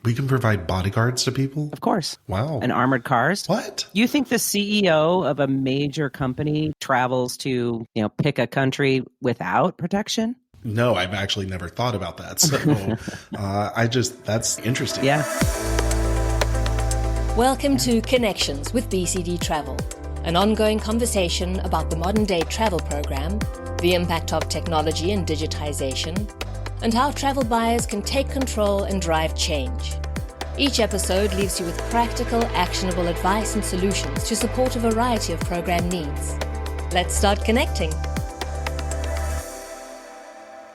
We can provide bodyguards to people? Of course. Wow. And armored cars. What? You think the CEO of a major company travels to, pick a country without protection? No, I've actually never thought about that. So that's interesting. Yeah. Welcome to Connections with BCD Travel, an ongoing conversation about the modern-day travel program, the impact of technology and digitization, and how travel buyers can take control and drive change. Each episode leaves you with practical, actionable advice and solutions to support a variety of program needs. Let's start connecting.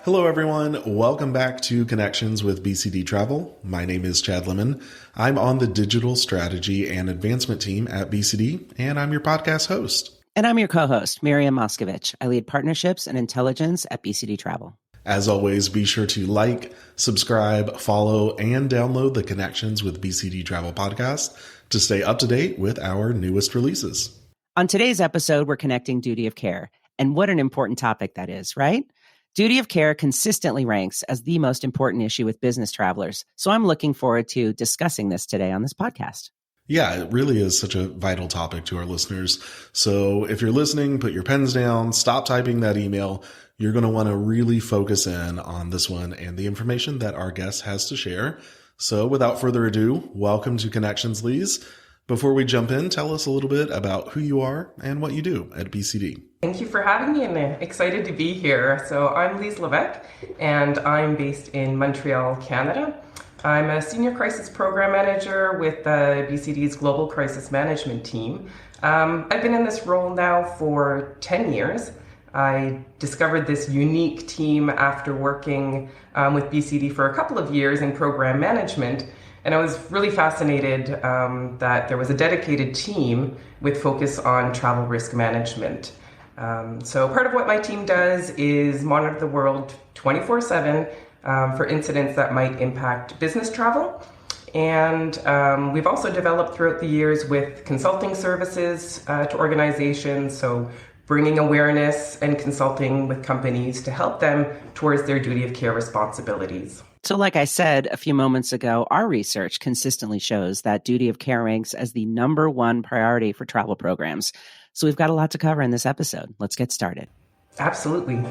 Hello, everyone. Welcome back to Connections with BCD Travel. My name is Chad Lemon. I'm on the digital strategy and advancement team at BCD, and I'm your podcast host. And I'm your co-host, Miriam. I lead partnerships and intelligence at BCD Travel. As always, be sure to like, subscribe, follow, and download the Connections with BCD Travel podcast to stay up to date with our newest releases. On today's episode, we're connecting duty of care. And what an important topic that is, right? Duty of care consistently ranks as the most important issue with business travelers. So I'm looking forward to discussing this today on this podcast. Yeah, it really is such a vital topic to our listeners. So if you're listening, put your pens down, stop typing that email. You're going to want to really focus in on this one and the information that our guest has to share. So without further ado, welcome to Connections, Lise. Before we jump in, tell us a little bit about who you are and what you do at BCD. Thank you for having me, and excited to be here. So I'm Lise Lévesque, and I'm based in Montreal, Canada. I'm a senior crisis program manager with BCD's Global Crisis Management team. I've been in this role now for 10 years. I discovered this unique team after working with BCD for a couple of years in program management. And I was really fascinated that there was a dedicated team with focus on travel risk management. So part of what my team does is monitor the world 24/7 for incidents that might impact business travel. And we've also developed throughout the years with consulting services to organizations, so bringing awareness and consulting with companies to help them towards their duty of care responsibilities. So like I said a few moments ago, our research consistently shows that duty of care ranks as the number one priority for travel programs. So we've got a lot to cover in this episode. Let's get started. Absolutely.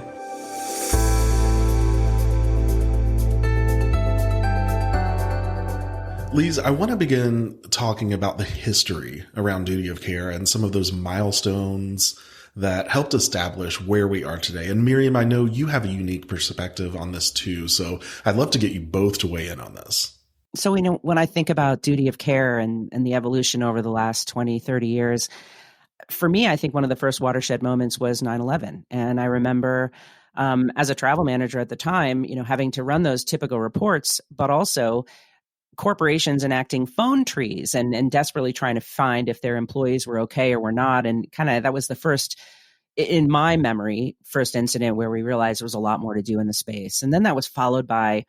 Lise, I want to begin talking about the history around duty of care and some of those milestones that helped establish where we are today. And Miriam, I know you have a unique perspective on this too, so I'd love to get you both to weigh in on this. So when I think about duty of care and the evolution over the last 20, 30 years, for me, I think one of the first watershed moments was 9/11. And I remember as a travel manager at the time, having to run those typical reports, but also corporations enacting phone trees and desperately trying to find if their employees were okay or were not. And kind of that was the first, in my memory, first incident where we realized there was a lot more to do in the space. And then that was followed by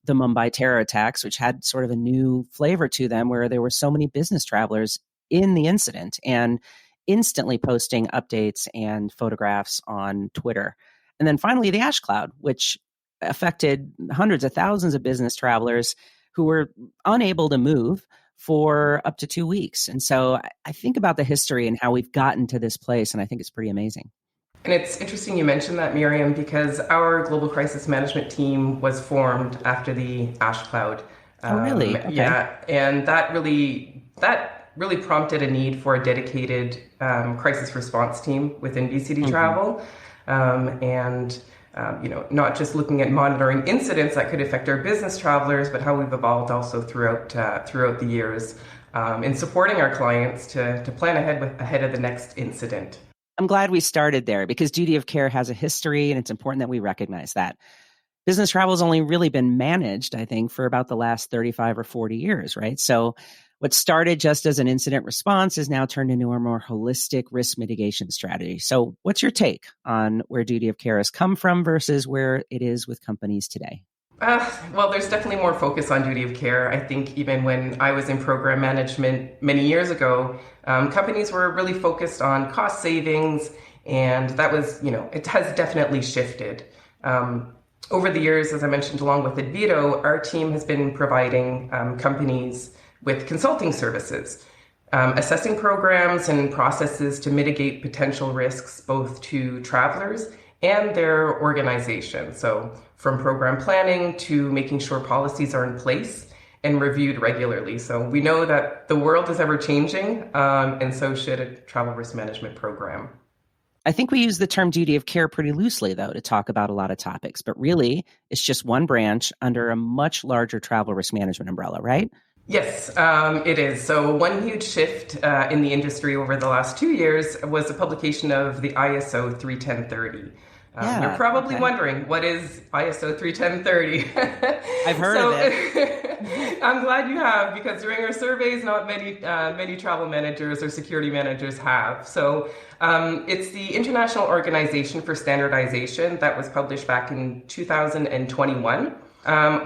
the Mumbai terror attacks, which had sort of a new flavor to them where there were so many business travelers in the incident and instantly posting updates and photographs on Twitter. And then finally, the ash cloud, which affected hundreds of thousands of business travelers who were unable to move for up to 2 weeks. And so I think about the history and how we've gotten to this place, and I think it's pretty amazing. And it's interesting you mentioned that, Miriam, because our global crisis management team was formed after the ash cloud. Oh, really? Okay. Yeah, and that really prompted a need for a dedicated crisis response team within BCD Travel. Not just looking at monitoring incidents that could affect our business travelers, but how we've evolved also throughout the years in supporting our clients to plan ahead of the next incident. I'm glad we started there because duty of care has a history, and it's important that we recognize that. Business travel has only really been managed, I think, for about the last 35 or 40 years, right? So what started just as an incident response is now turned into a more holistic risk mitigation strategy. So what's your take on where duty of care has come from versus where it is with companies today? Well, there's definitely more focus on duty of care. I think even when I was in program management many years ago, companies were really focused on cost savings, and that was, it has definitely shifted. Over the years, as I mentioned, along with Advito, our team has been providing companies with consulting services, assessing programs and processes to mitigate potential risks both to travelers and their organization. So from program planning to making sure policies are in place and reviewed regularly. So we know that the world is ever changing, and so should a travel risk management program. I think we use the term duty of care pretty loosely, though, to talk about a lot of topics, but really it's just one branch under a much larger travel risk management umbrella, right? Yes, it is. So one huge shift in the industry over the last 2 years was the publication of the ISO 31030. You're probably wondering, what is ISO 31030? I've heard of it. I'm glad you have, because during our surveys, not many travel managers or security managers have. So it's the International Organization for Standardization that was published back in 2021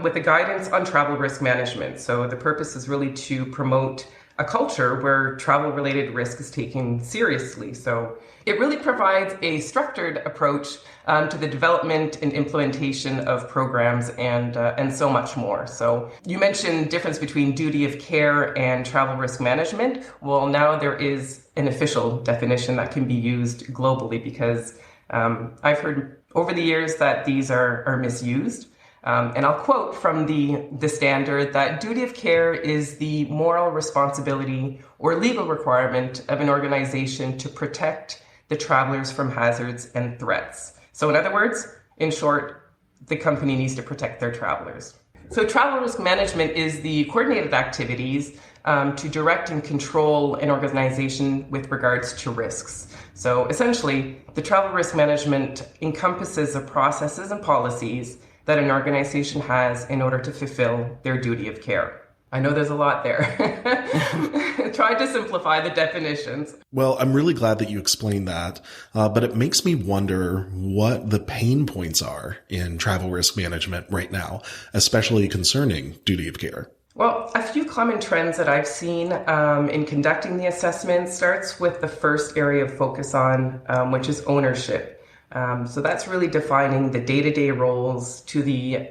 with a guidance on travel risk management. So the purpose is really to promote a culture where travel-related risk is taken seriously. So it really provides a structured approach to the development and implementation of programs and so much more. So you mentioned difference between duty of care and travel risk management. Well, now there is an official definition that can be used globally, because I've heard over the years that these are misused. And I'll quote from the standard that duty of care is the moral responsibility or legal requirement of an organization to protect the travelers from hazards and threats. So in other words, in short, the company needs to protect their travelers. So travel risk management is the coordinated activities to direct and control an organization with regards to risks. So essentially, the travel risk management encompasses the processes and policies that an organization has in order to fulfill their duty of care. I know there's a lot there. Try to simplify the definitions. Well, I'm really glad that you explained that, but it makes me wonder what the pain points are in travel risk management right now, especially concerning duty of care. Well, a few common trends that I've seen in conducting the assessment starts with the first area of focus on, which is ownership. So that's really defining the day-to-day roles to the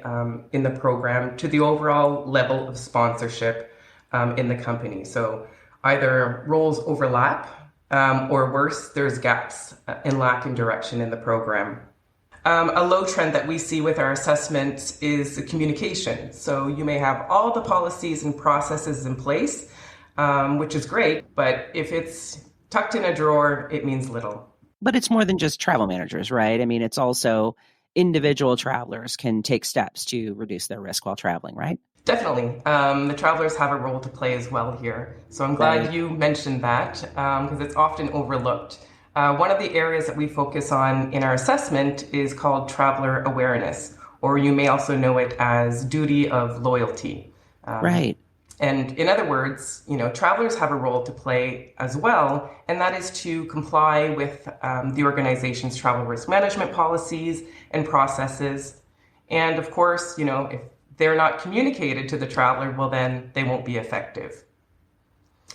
in the program, to the overall level of sponsorship in the company. So either roles overlap or worse, there's gaps and lack in direction in the program. A low trend that we see with our assessment is the communication. So you may have all the policies and processes in place, which is great, but if it's tucked in a drawer, it means little. But it's more than just travel managers, right? I mean, it's also individual travelers can take steps to reduce their risk while traveling, right? Definitely. The travelers have a role to play as well here. So I'm glad you mentioned that because it's often overlooked. One of the areas that we focus on in our assessment is called traveler awareness, or you may also know it as duty of loyalty. Right. And in other words, travelers have a role to play as well, and that is to comply with the organization's travel risk management policies and processes. And of course, if they're not communicated to the traveler, well, then they won't be effective.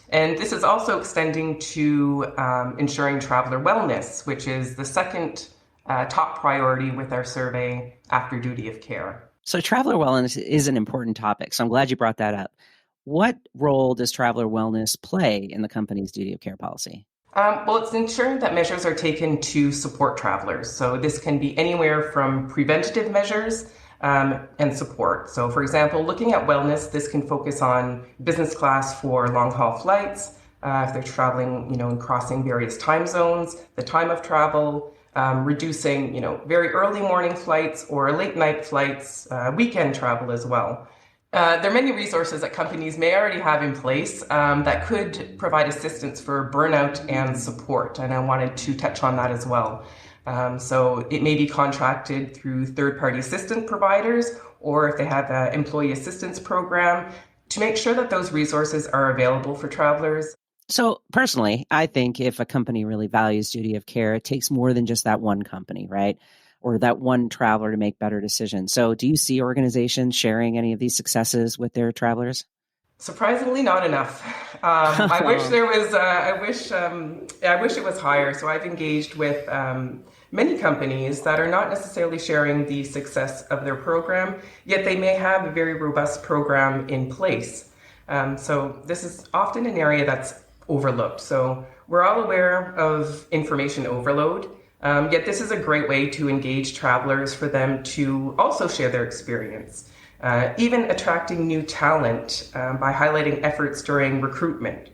And this is also extending to ensuring traveler wellness, which is the second top priority with our survey after duty of care. So traveler wellness is an important topic, so I'm glad you brought that up. What role does traveler wellness play in the company's duty of care policy? Well, it's ensuring that measures are taken to support travelers. So this can be anywhere from preventative measures and support. So for example, looking at wellness, this can focus on business class for long-haul flights, if they're traveling, and crossing various time zones, the time of travel, reducing, very early morning flights or late night flights, weekend travel as well. There are many resources that companies may already have in place that could provide assistance for burnout and support, and I wanted to touch on that as well. So it may be contracted through third-party assistant providers, or if they have an employee assistance program, to make sure that those resources are available for travelers. So personally, I think if a company really values duty of care, it takes more than just that one company, right? Or that one traveler to make better decisions. So do you see organizations sharing any of these successes with their travelers? Surprisingly, not enough. I wish there was. I wish it was higher. So I've engaged with many companies that are not necessarily sharing the success of their program, yet they may have a very robust program in place. So this is often an area that's overlooked. So we're all aware of information overload, yet this is a great way to engage travelers for them to also share their experience. Even attracting new talent by highlighting efforts during recruitment.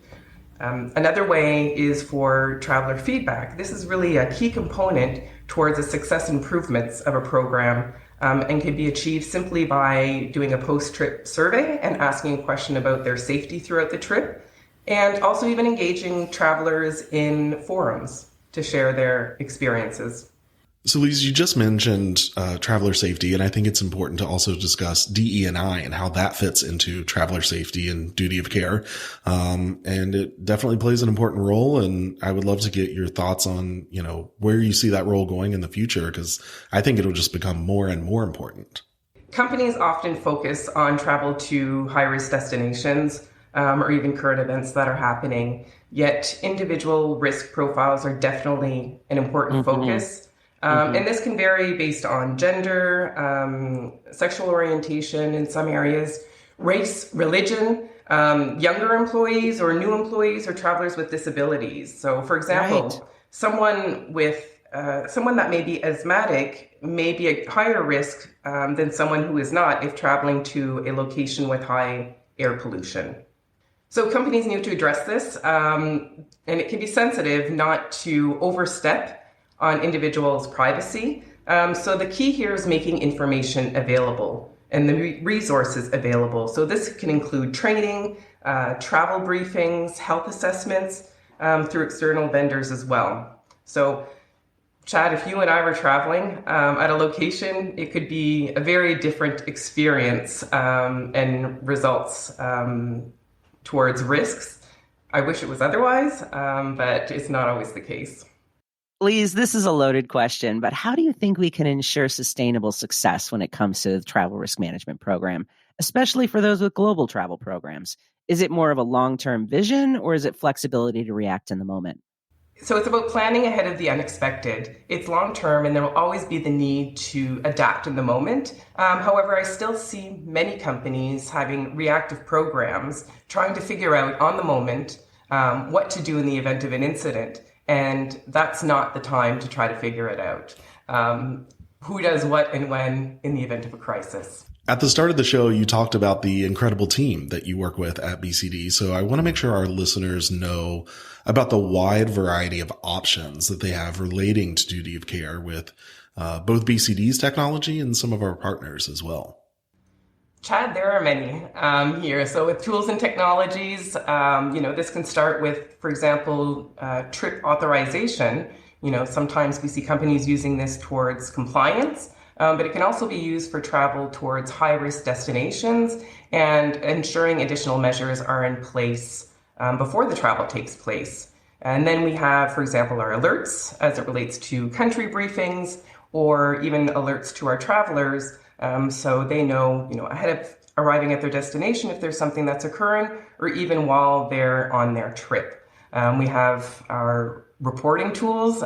Another way is for traveler feedback. This is really a key component towards the success improvements of a program and can be achieved simply by doing a post-trip survey and asking a question about their safety throughout the trip, and also even engaging travelers in forums to share their experiences. So, Lise, you just mentioned traveler safety, and I think it's important to also discuss DE&I and how that fits into traveler safety and duty of care. And it definitely plays an important role. And I would love to get your thoughts on, where you see that role going in the future, because I think it'll just become more and more important. Companies often focus on travel to high-risk destinations or even current events that are happening. Yet individual risk profiles are definitely an important focus. And this can vary based on gender, sexual orientation in some areas, race, religion, younger employees or new employees or travelers with disabilities. So, for example, someone that may be asthmatic may be at higher risk than someone who is not if traveling to a location with high air pollution. So companies need to address this, and it can be sensitive not to overstep on individuals' privacy. So the key here is making information available and the resources available. So this can include training, travel briefings, health assessments through external vendors as well. So Chad, if you and I were traveling at a location, it could be a very different experience and results towards risks. I wish it was otherwise, but it's not always the case. Lise, this is a loaded question, but how do you think we can ensure sustainable success when it comes to the travel risk management program, especially for those with global travel programs? Is it more of a long-term vision, or is it flexibility to react in the moment? So it's about planning ahead of the unexpected. It's long-term, and there will always be the need to adapt in the moment. However, I still see many companies having reactive programs, trying to figure out on the moment what to do in the event of an incident. And that's not the time to try to figure it out. Who does what and when in the event of a crisis? At the start of the show, you talked about the incredible team that you work with at BCD. So I want to make sure our listeners know about the wide variety of options that they have relating to duty of care with both BCD's technology and some of our partners as well. Chad, there are many here. So with tools and technologies, this can start with, for example, trip authorization. Sometimes we see companies using this towards compliance, but it can also be used for travel towards high-risk destinations and ensuring additional measures are in place before the travel takes place. And then we have, for example, our alerts as it relates to country briefings or even alerts to our travelers. So they know, ahead of arriving at their destination if there's something that's occurring, or even while they're on their trip. We have our reporting tools.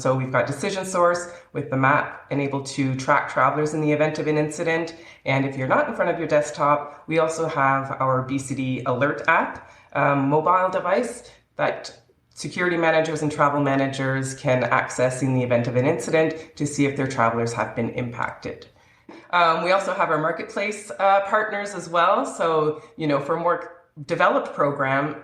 So we've got Decision Source with the map and able to track travelers in the event of an incident. And if you're not in front of your desktop, we also have our BCD Alert app, mobile device that security managers and travel managers can access in the event of an incident to see if their travelers have been impacted. We also have our marketplace partners as well. So, for a more developed program,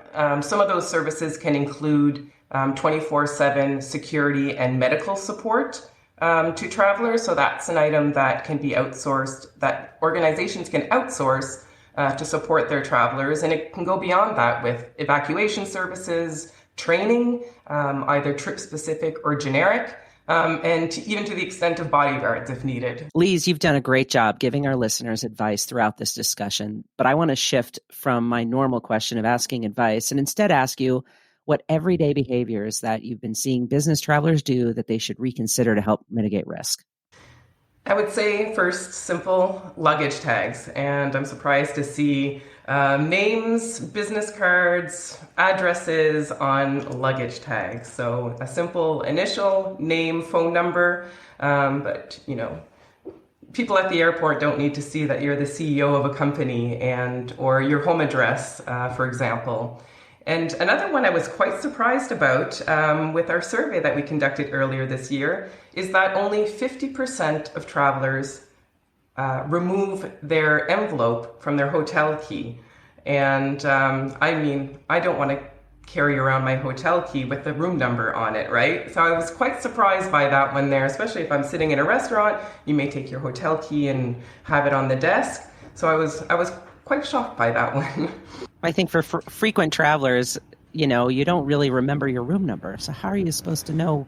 some of those services can include 24/7 security and medical support to travelers. So that's an item that can be outsourced, that organizations can outsource to support their travelers. And it can go beyond that with evacuation services, training, either trip-specific or generic. And even to the extent of bodyguards if needed. Lise, you've done a great job giving our listeners advice throughout this discussion, but I want to shift from my normal question of asking advice and instead ask you what everyday behaviors that you've been seeing business travelers do that they should reconsider to help mitigate risk. I would say first, simple luggage tags. And I'm surprised to see names, business cards, addresses on luggage tags. So a simple initial, name, phone number, but people at the airport don't need to see that you're the CEO of a company or your home address, for example. And another one I was quite surprised about with our survey that we conducted earlier this year is that only 50% of travelers remove their envelope from their hotel key. And I don't want to carry around my hotel key with the room number on it, right? So I was quite surprised by that one there, especially if I'm sitting in a restaurant, you may take your hotel key and have it on the desk. So I was quite shocked by that one. I think for frequent travelers, you don't really remember your room number. So how are you supposed to know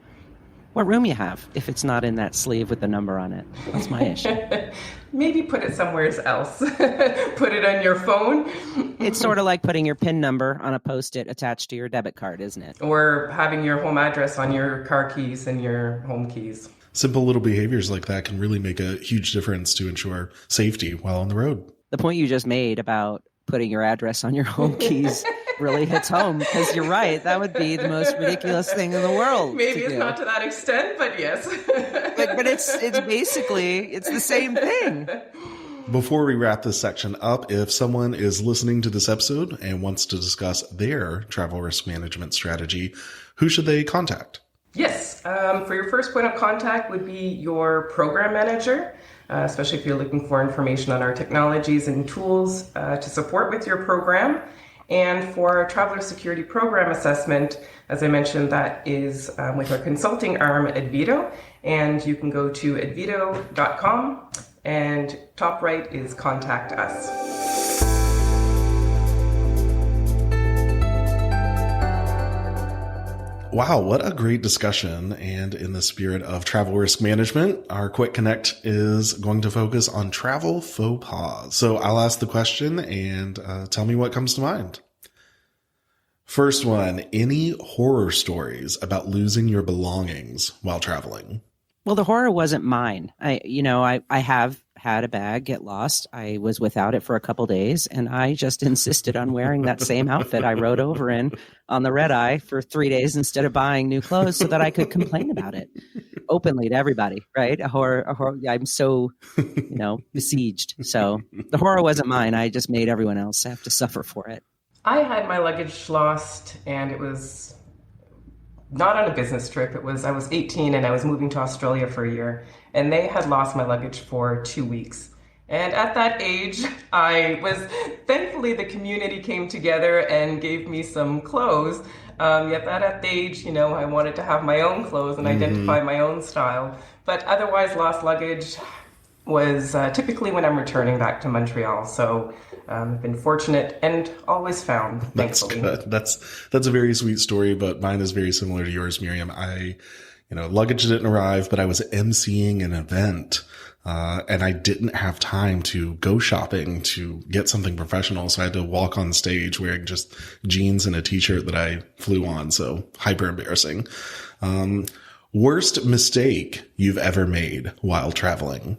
what room you have if it's not in that sleeve with the number on it? That's my issue. Maybe put it somewhere else. Put it on your phone. It's sort of like putting your PIN number on a Post-it attached to your debit card, isn't it? Or having your home address on your car keys and your home keys. Simple little behaviors like that can really make a huge difference to ensure safety while on the road. The point you just made about putting your address on your home keys really hits home, because you're right. That would be the most ridiculous thing in the world. Maybe it's not to that extent, but yes. but it's basically, it's the same thing. Before we wrap this section up, if someone is listening to this episode and wants to discuss their travel risk management strategy, who should they contact? Yes. For your first point of contact would be your program manager, especially if you're looking for information on our technologies and tools to support with your program. And for our Traveler Security Program Assessment, as I mentioned, that is with our consulting arm, Advito. And you can go to advito.com, and top right is Contact Us. Wow, what a great discussion. And in the spirit of travel risk management, our Quick Connect is going to focus on travel faux pas. So I'll ask the question and tell me what comes to mind. First one, any horror stories about losing your belongings while traveling? Well, the horror wasn't mine. I have had a bag get lost. I was without it for a couple days, and I just insisted on wearing that same outfit I rode over in on the red eye for 3 days instead of buying new clothes so that I could complain about it openly to everybody, right? A horror. I'm so, besieged. So the horror wasn't mine. I just made everyone else have to suffer for it. I had my luggage lost, and it was not on a business trip. I was 18 and I was moving to Australia for a year, and they had lost my luggage for 2 weeks. And at that age, thankfully the community came together and gave me some clothes. Yet at that age, I wanted to have my own clothes and identify my own style. But otherwise, lost luggage was typically when I'm returning back to Montreal. So I've been fortunate and always found, thankfully. That's good. That's a very sweet story, but mine is very similar to yours, Miriam. Luggage didn't arrive, but I was emceeing an event, and I didn't have time to go shopping to get something professional. So I had to walk on stage wearing just jeans and a t-shirt that I flew on. So hyper embarrassing. Worst mistake you've ever made while traveling?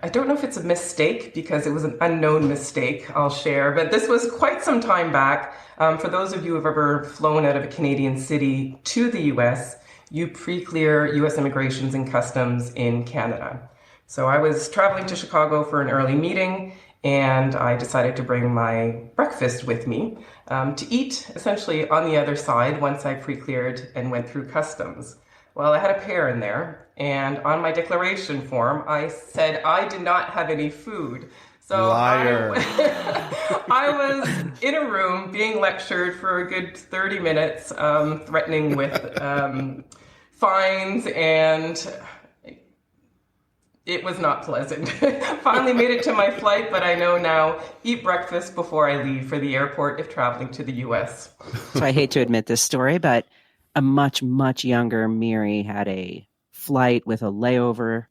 I don't know if it's a mistake because it was an unknown mistake, I'll share, but this was quite some time back. For those of you who have ever flown out of a Canadian city to the US, you pre-clear US Immigrations and Customs in Canada. So I was traveling to Chicago for an early meeting, and I decided to bring my breakfast with me to eat essentially on the other side once I pre-cleared and went through customs. Well, I had a pear in there, and on my declaration form, I said I did not have any food. So Liar. I was in a room being lectured for a good 30 minutes, threatening with fines, and it was not pleasant. Finally made it to my flight, but I know now, eat breakfast before I leave for the airport if traveling to the U.S. So I hate to admit this story, but a much, much younger Miri had a flight with a layover,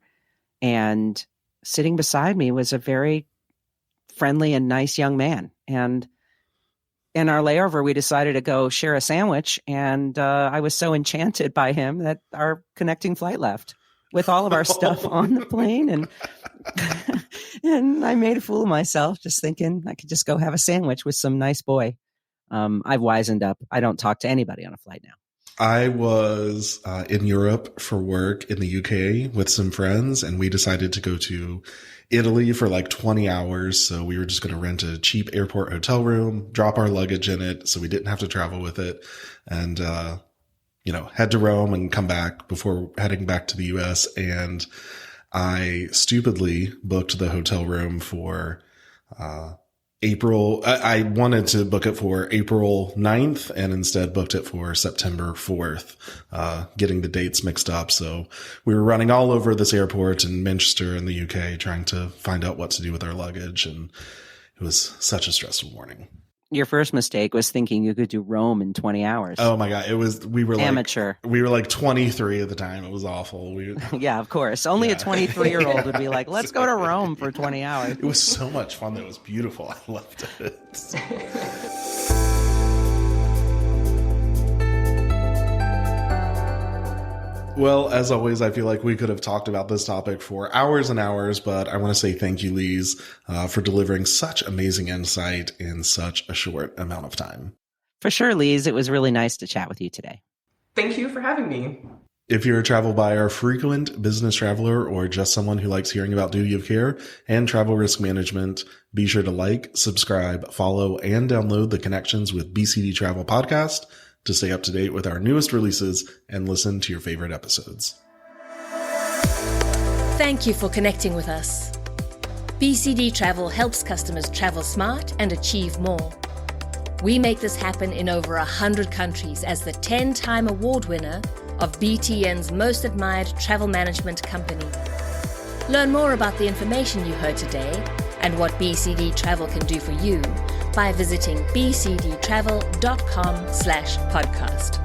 and sitting beside me was a very friendly and nice young man. And in our layover, we decided to go share a sandwich, and I was so enchanted by him that our connecting flight left. with all of our stuff on the plane. And and I made a fool of myself just thinking I could just go have a sandwich with some nice boy. I've wisened up. I don't talk to anybody on a flight now. I was in Europe for work in the UK with some friends, and we decided to go to Italy for like 20 hours. So we were just going to rent a cheap airport hotel room, drop our luggage in it so we didn't have to travel with it, and, head to Rome and come back before heading back to the US. And I stupidly booked the hotel room for April. I wanted to book it for April 9th and instead booked it for September 4th, getting the dates mixed up. So we were running all over this airport in Manchester in the UK trying to find out what to do with our luggage. And it was such a stressful morning. Your first mistake was thinking you could do Rome in 20 hours. Oh my God. We were amateur. We were like 23 at the time. It was awful. Yeah, of course. Only a 23-year-old would be like, let's go to Rome for 20 hours. It was so much fun. It was beautiful. I loved it. Well, as always, I feel like we could have talked about this topic for hours and hours, but I want to say thank you, Lise, for delivering such amazing insight in such a short amount of time. For sure, Lise. It was really nice to chat with you today. Thank you for having me. If you're a travel buyer, frequent business traveler, or just someone who likes hearing about duty of care and travel risk management, be sure to like, subscribe, follow, and download the Connections with BCD Travel podcast to stay up to date with our newest releases and listen to your favorite episodes. Thank you for connecting with us. BCD Travel helps customers travel smart and achieve more. We make this happen in over 100 countries as the 10-time award winner of BTN's Most Admired Travel Management Company. Learn more about the information you heard today and what BCD Travel can do for you by visiting bcdtravel.com/podcast.